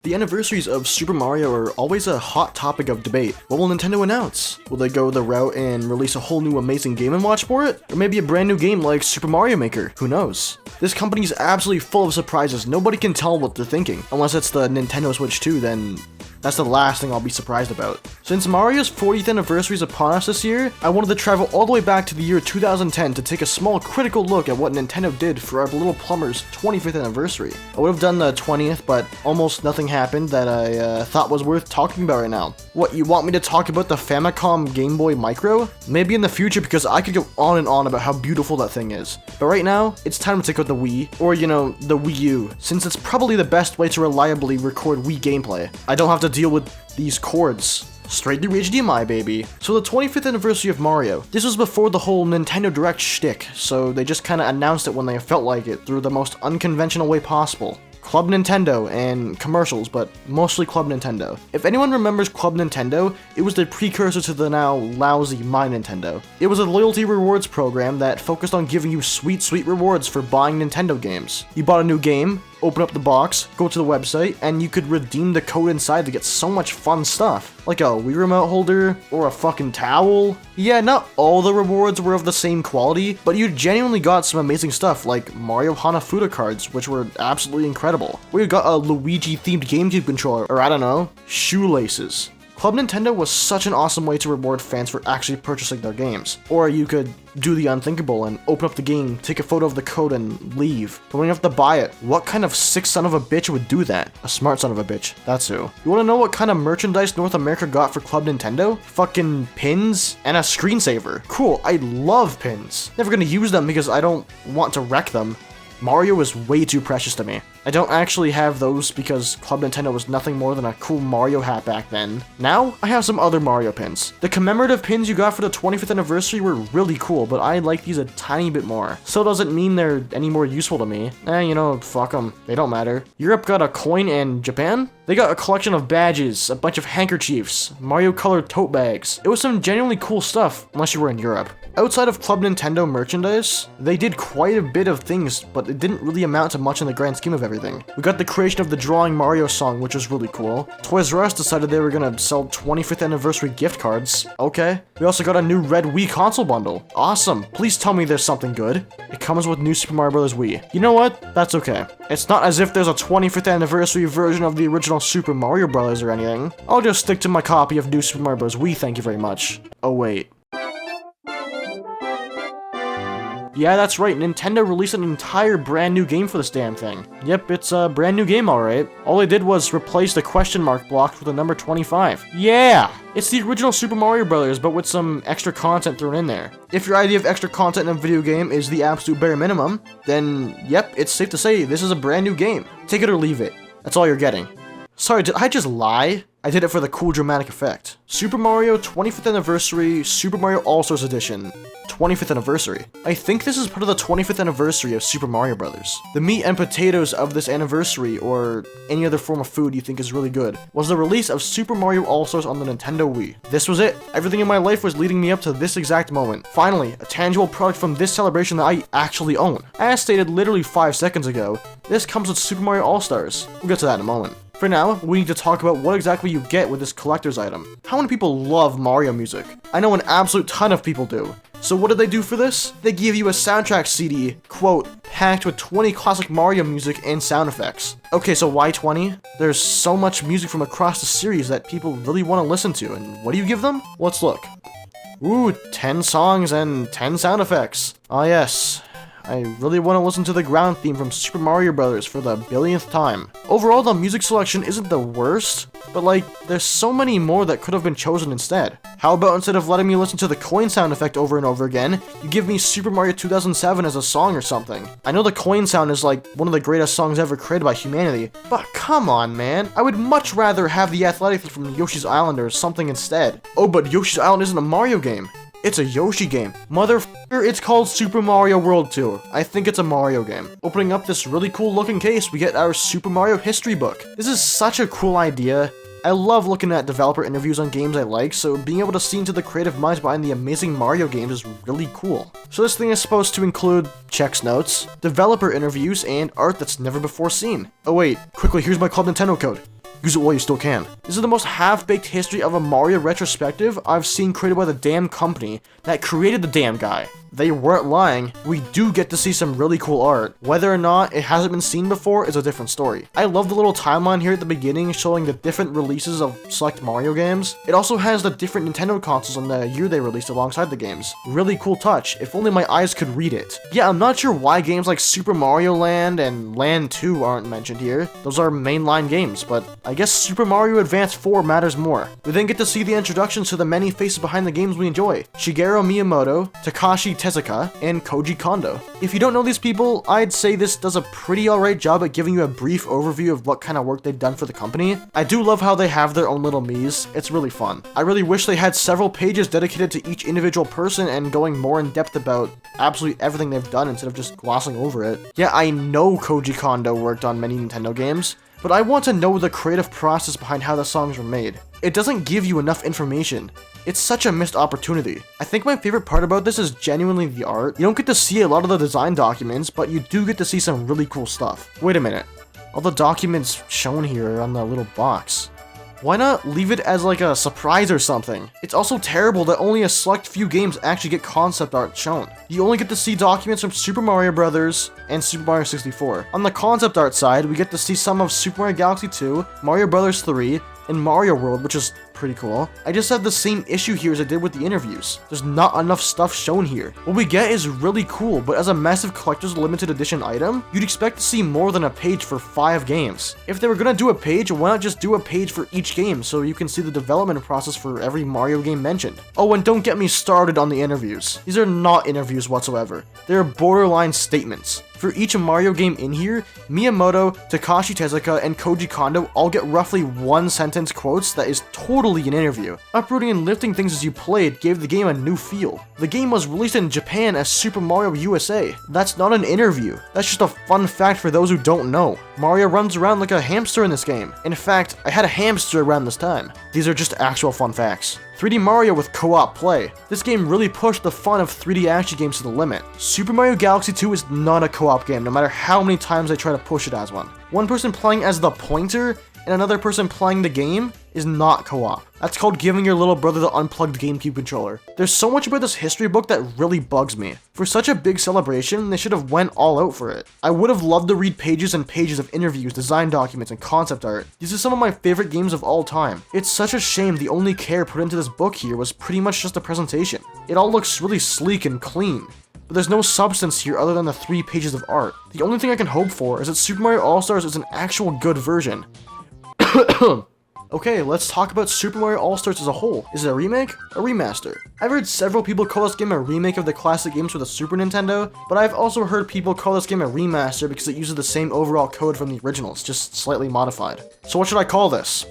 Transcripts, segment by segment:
The anniversaries of Super Mario are always a hot topic of debate. What will Nintendo announce? Will they go the route and release a whole new amazing Game & Watch for it? Or maybe a brand new game like Super Mario Maker? Who knows? This company is absolutely full of surprises. Nobody can tell what they're thinking. Unless it's the Nintendo Switch 2, then that's the last thing I'll be surprised about. Since Mario's 40th anniversary is upon us this year, I wanted to travel all the way back to the year 2010 to take a small critical look at what Nintendo did for our little plumber's 25th anniversary. I would have done the 20th, but almost nothing happened that I thought was worth talking about right now. What, you want me to talk about the Famicom Game Boy Micro? Maybe in the future, because I could go on and on about how beautiful that thing is. But right now, it's time to take out the Wii, or the Wii U, since it's probably the best way to reliably record Wii gameplay. I don't have to deal with these cords. Straight through HDMI, baby. So the 25th anniversary of Mario. This was before the whole Nintendo Direct shtick, so they just kinda announced it when they felt like it through the most unconventional way possible. Club Nintendo and commercials, but mostly Club Nintendo. If anyone remembers Club Nintendo, it was the precursor to the now lousy My Nintendo. It was a loyalty rewards program that focused on giving you sweet rewards for buying Nintendo games. You bought a new game, open up the box, go to the website, and you could redeem the code inside to get so much fun stuff. Like a Wii remote holder, or a fucking towel. Yeah, not all the rewards were of the same quality, but you genuinely got some amazing stuff like Mario Hanafuda cards, which were absolutely incredible. Or you got a Luigi-themed GameCube controller, or I don't know, shoelaces. Club Nintendo was such an awesome way to reward fans for actually purchasing their games. Or you could do the unthinkable and open up the game, take a photo of the code, and leave. But when you have to buy it, what kind of sick son of a bitch would do that? A smart son of a bitch, that's who. You wanna know what kind of merchandise North America got for Club Nintendo? Fucking pins and a screensaver. Cool, I love pins. Never gonna use them because I don't want to wreck them. Mario is way too precious to me. I don't actually have those because Club Nintendo was nothing more than a cool Mario hat back then. Now, I have some other Mario pins. The commemorative pins you got for the 25th anniversary were really cool, but I like these a tiny bit more. Still doesn't mean they're any more useful to me. Fuck them. They don't matter. Europe got a coin, and Japan? They got a collection of badges, a bunch of handkerchiefs, Mario-colored tote bags. It was some genuinely cool stuff, unless you were in Europe. Outside of Club Nintendo merchandise, they did quite a bit of things, but it didn't really amount to much in the grand scheme of everything. We got the creation of the Drawing Mario song, which was really cool. Toys R Us decided they were gonna sell 25th anniversary gift cards. Okay. We also got a new Red Wii console bundle. Awesome. Please tell me there's something good. It comes with new Super Mario Bros. Wii. You know what? That's okay. It's not as if there's a 25th anniversary version of the original Super Mario Bros. Or anything. I'll just stick to my copy of new Super Mario Bros. Wii, thank you very much. Oh wait. Yeah, that's right, Nintendo released an entire brand new game for this damn thing. Yep, it's a brand new game, alright. All they did was replace the question mark blocks with the number 25. Yeah! It's the original Super Mario Bros., but with some extra content thrown in there. If your idea of extra content in a video game is the absolute bare minimum, then yep, it's safe to say this is a brand new game. Take it or leave it. That's all you're getting. Sorry, did I just lie? I did it for the cool dramatic effect. Super Mario 25th Anniversary Super Mario All-Stars Edition. 25th Anniversary. I think this is part of the 25th anniversary of Super Mario Bros. The meat and potatoes of this anniversary, or any other form of food you think is really good, was the release of Super Mario All-Stars on the Nintendo Wii. This was it. Everything in my life was leading me up to this exact moment. Finally, a tangible product from this celebration that I actually own. As stated literally 5 seconds ago, this comes with Super Mario All-Stars. We'll get to that in a moment. For now, we need to talk about what exactly you get with this collector's item. How many people love Mario music? I know an absolute ton of people do. So what did they do for this? They give you a soundtrack CD, quote, packed with 20 classic Mario music and sound effects. Okay, so why 20? There's so much music from across the series that people really want to listen to, and what do you give them? Let's look. Ooh, 10 songs and 10 sound effects. Ah yes. I really want to listen to the ground theme from Super Mario Bros. For the billionth time. Overall, the music selection isn't the worst, but like, there's so many more that could have been chosen instead. How about instead of letting me listen to the coin sound effect over and over again, you give me Super Mario 2007 as a song or something? I know the coin sound is like one of the greatest songs ever created by humanity, but come on, man. I would much rather have the athletic theme from Yoshi's Island or something instead. Oh, but Yoshi's Island isn't a Mario game. It's a Yoshi game. Motherfucker, it's called Super Mario World Tour. I think it's a Mario game. Opening up this really cool looking case, we get our Super Mario history book. This is such a cool idea. I love looking at developer interviews on games I like, so being able to see into the creative minds behind the amazing Mario games is really cool. So this thing is supposed to include checks notes, developer interviews, and art that's never before seen. Oh wait, quickly, here's my Club Nintendo code. use it while you still can. This is the most half-baked history of a Mario retrospective I've seen created by the damn company that created the damn guy. They weren't lying, we do get to see some really cool art. Whether or not it hasn't been seen before is a different story. I love the little timeline here at the beginning showing the different releases of select Mario games. It also has the different Nintendo consoles and the year they released alongside the games. Really cool touch, if only my eyes could read it. Yeah, I'm not sure why games like Super Mario Land and Land 2 aren't mentioned here. Those are mainline games, but I guess Super Mario Advance 4 matters more. We then get to see the introductions to the many faces behind the games we enjoy. Shigeru Miyamoto, Takashi Tezuka, and Koji Kondo. If you don't know these people, I'd say this does a pretty alright job at giving you a brief overview of what kind of work they've done for the company. I do love how they have their own little Miis, it's really fun. I really wish they had several pages dedicated to each individual person and going more in depth about absolutely everything they've done instead of just glossing over it. Yeah, I know Koji Kondo worked on many Nintendo games, but I want to know the creative process behind how the songs were made. It doesn't give you enough information. It's such a missed opportunity. I think my favorite part about this is genuinely the art. You don't get to see a lot of the design documents, but you do get to see some really cool stuff. Wait a minute. All the documents shown here are on the little box. Why not leave it as like a surprise or something? It's also terrible that only a select few games actually get concept art shown. You only get to see documents from Super Mario Bros. And Super Mario 64. On the concept art side, we get to see some of Super Mario Galaxy 2, Mario Bros. 3, and Mario World, which is pretty cool. I just have the same issue here as I did with the interviews. There's not enough stuff shown here. What we get is really cool, but as a massive collector's limited edition item, you'd expect to see more than a page for 5 games. If they were gonna do a page, why not just do a page for each game so you can see the development process for every Mario game mentioned? Oh, and don't get me started on the interviews. These are not interviews whatsoever. They're borderline statements. For each Mario game in here, Miyamoto, Takashi Tezuka, and Koji Kondo all get roughly 1-sentence quotes that is totally an interview. Uprooting and lifting things as you played gave the game a new feel. The game was released in Japan as Super Mario USA. That's not an interview. That's just a fun fact for those who don't know. Mario runs around like a hamster in this game. In fact, I had a hamster around this time. These are just actual fun facts. 3D Mario with co-op play. This game really pushed the fun of 3D action games to the limit. Super Mario Galaxy 2 is not a co-op game, no matter how many times they try to push it as one. One person playing as the pointer and another person playing the game is not co-op. That's called giving your little brother the unplugged GameCube controller. There's so much about this history book that really bugs me. For such a big celebration, they should have went all out for it. I would have loved to read pages and pages of interviews, design documents, and concept art. These are some of my favorite games of all time. It's such a shame the only care put into this book here was pretty much just a presentation. It all looks really sleek and clean, but there's no substance here other than the 3 pages of art. The only thing I can hope for is that Super Mario All-Stars is an actual good version. Okay, let's talk about Super Mario All-Stars as a whole. Is it a remake? A remaster? I've heard several people call this game a remake of the classic games for the Super Nintendo, but I've also heard people call this game a remaster because it uses the same overall code from the originals, just slightly modified. So what should I call this?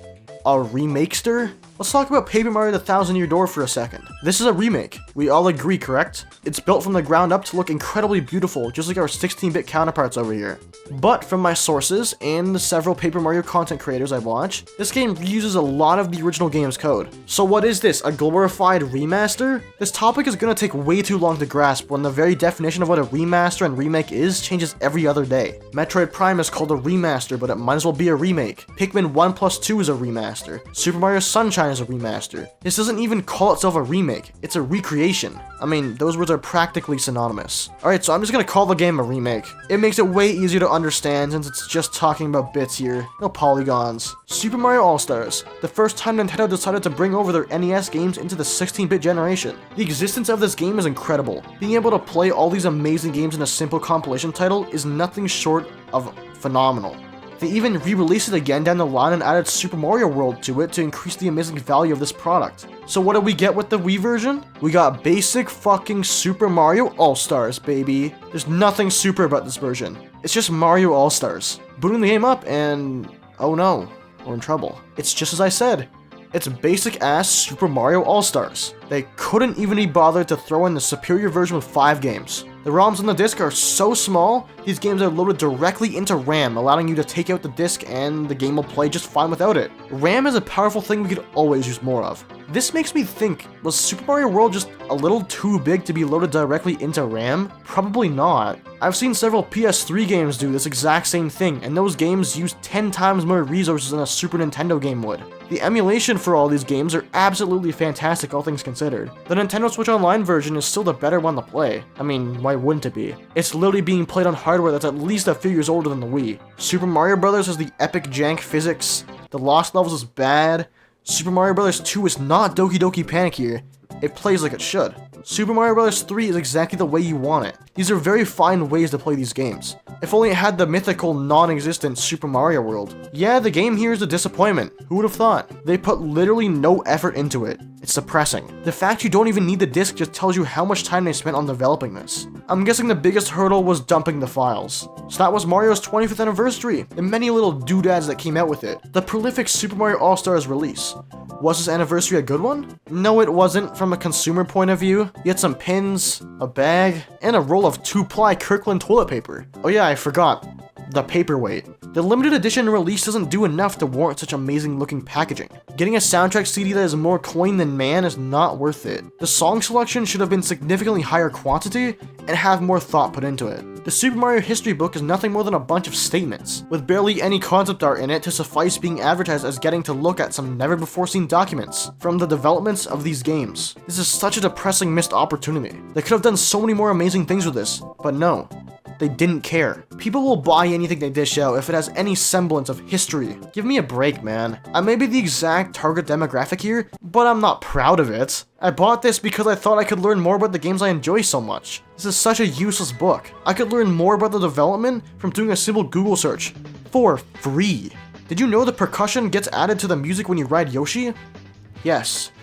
A remakester? Let's talk about Paper Mario The Thousand Year Door for a second. This is a remake. We all agree, correct? It's built from the ground up to look incredibly beautiful, just like our 16-bit counterparts over here. But from my sources, and the several Paper Mario content creators I watch, this game reuses a lot of the original game's code. So what is this, a glorified remaster? This topic is gonna take way too long to grasp when the very definition of what a remaster and remake is changes every other day. Metroid Prime is called a remaster, but it might as well be a remake. Pikmin 1+2 is a remaster. Super Mario Sunshine is a remaster. This doesn't even call itself a remake, it's a recreation. I mean, those words are practically synonymous. Alright, so I'm just gonna call the game a remake. It makes it way easier to understand since it's just talking about bits here, no polygons. Super Mario All-Stars, the first time Nintendo decided to bring over their NES games into the 16-bit generation. The existence of this game is incredible. Being able to play all these amazing games in a simple compilation title is nothing short of phenomenal. They even re-released it again down the line and added Super Mario World to it to increase the amazing value of this product. So what did we get with the Wii version? We got basic fucking Super Mario All-Stars, baby. There's nothing super about this version. It's just Mario All-Stars. Booting the game up and... oh no, we're in trouble. It's just as I said. It's basic ass Super Mario All-Stars. They couldn't even be bothered to throw in the superior version with 5 games. The ROMs on the disc are so small, these games are loaded directly into RAM, allowing you to take out the disc and the game will play just fine without it. RAM is a powerful thing we could always use more of. This makes me think, was Super Mario World just a little too big to be loaded directly into RAM? Probably not. I've seen several PS3 games do this exact same thing, and those games use 10 times more resources than a Super Nintendo game would. The emulation for all these games are absolutely fantastic, all things considered. The Nintendo Switch Online version is still the better one to play. I mean, why wouldn't it be? It's literally being played on hardware that's at least a few years older than the Wii. Super Mario Bros. Has the epic jank physics, the Lost Levels is bad, Super Mario Bros. 2 is not Doki Doki Panic here, it plays like it should. Super Mario Bros. 3 is exactly the way you want it. These are very fine ways to play these games. If only it had the mythical, non-existent Super Mario World. Yeah, the game here is a disappointment. Who would have thought? They put literally no effort into it. It's depressing. The fact you don't even need the disc just tells you how much time they spent on developing this. I'm guessing the biggest hurdle was dumping the files. So that was Mario's 25th anniversary, and many little doodads that came out with it. The prolific Super Mario All-Stars release. Was this anniversary a good one? No, it wasn't from a consumer point of view. You had some pins, a bag, and a roll of 2-ply Kirkland toilet paper. Oh yeah, I forgot. The paperweight. The limited edition release doesn't do enough to warrant such amazing looking packaging. Getting a soundtrack CD that is more coin than man is not worth it. The song selection should have been significantly higher quantity and have more thought put into it. The Super Mario history book is nothing more than a bunch of statements, with barely any concept art in it to suffice being advertised as getting to look at some never before seen documents from the developments of these games. This is such a depressing missed opportunity. They could have done so many more amazing things with this, but no. They didn't care. People will buy anything they dish out if it has any semblance of history. Give me a break, man. I may be the exact target demographic here, but I'm not proud of it. I bought this because I thought I could learn more about the games I enjoy so much. This is such a useless book. I could learn more about the development from doing a simple Google search. For free. Did you know the percussion gets added to the music when you ride Yoshi? Yes.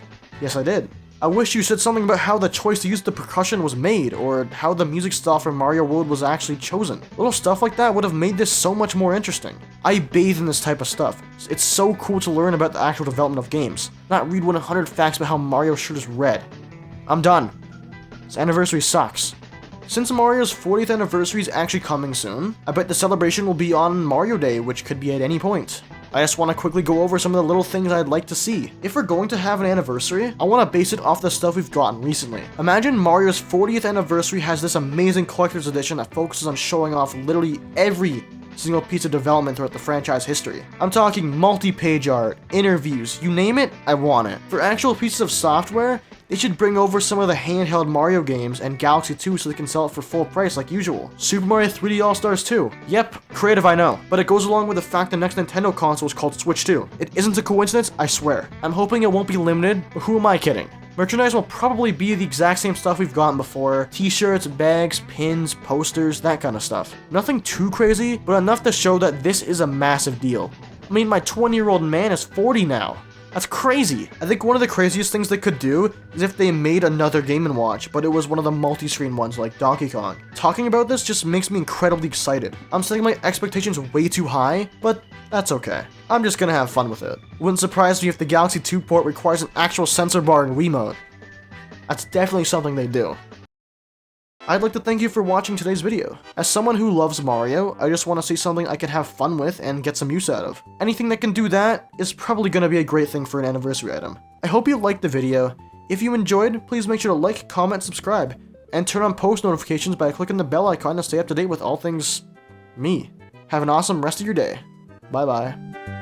Yes, I did. I wish you said something about how the choice to use the percussion was made, or how the music style for Mario World was actually chosen. Little stuff like that would have made this so much more interesting. I bathe in this type of stuff. It's so cool to learn about the actual development of games, not read 100 facts about how Mario's shirt is red. I'm done. This anniversary sucks. Since Mario's 40th anniversary is actually coming soon, I bet the celebration will be on Mario Day, which could be at any point. I just want to quickly go over some of the little things I'd like to see. If we're going to have an anniversary, I want to base it off the stuff we've gotten recently. Imagine Mario's 40th anniversary has this amazing collector's edition that focuses on showing off literally every single piece of development throughout the franchise history. I'm talking multi-page art, interviews, you name it, I want it. For actual pieces of software, they should bring over some of the handheld Mario games and Galaxy 2 so they can sell it for full price like usual. Super Mario 3D All-Stars 2. Yep, creative I know, but it goes along with the fact the next Nintendo console is called Switch 2. It isn't a coincidence, I swear. I'm hoping it won't be limited, but who am I kidding? Merchandise will probably be the exact same stuff we've gotten before. T-shirts, bags, pins, posters, that kind of stuff. Nothing too crazy, but enough to show that this is a massive deal. I mean, my 20-year-old man is 40 now. That's crazy. I think one of the craziest things they could do is if they made another Game & Watch, but it was one of the multi-screen ones like Donkey Kong. Talking about this just makes me incredibly excited. I'm setting my expectations way too high, but that's okay. I'm just gonna have fun with it. Wouldn't surprise me if the Galaxy 2 port requires an actual sensor bar and Wiimote. That's definitely something they do. I'd like to thank you for watching today's video. As someone who loves Mario, I just want to see something I can have fun with and get some use out of. Anything that can do that is probably going to be a great thing for an anniversary item. I hope you liked the video. If you enjoyed, please make sure to like, comment, subscribe, and turn on post notifications by clicking the bell icon to stay up to date with all things me. Have an awesome rest of your day. Bye bye.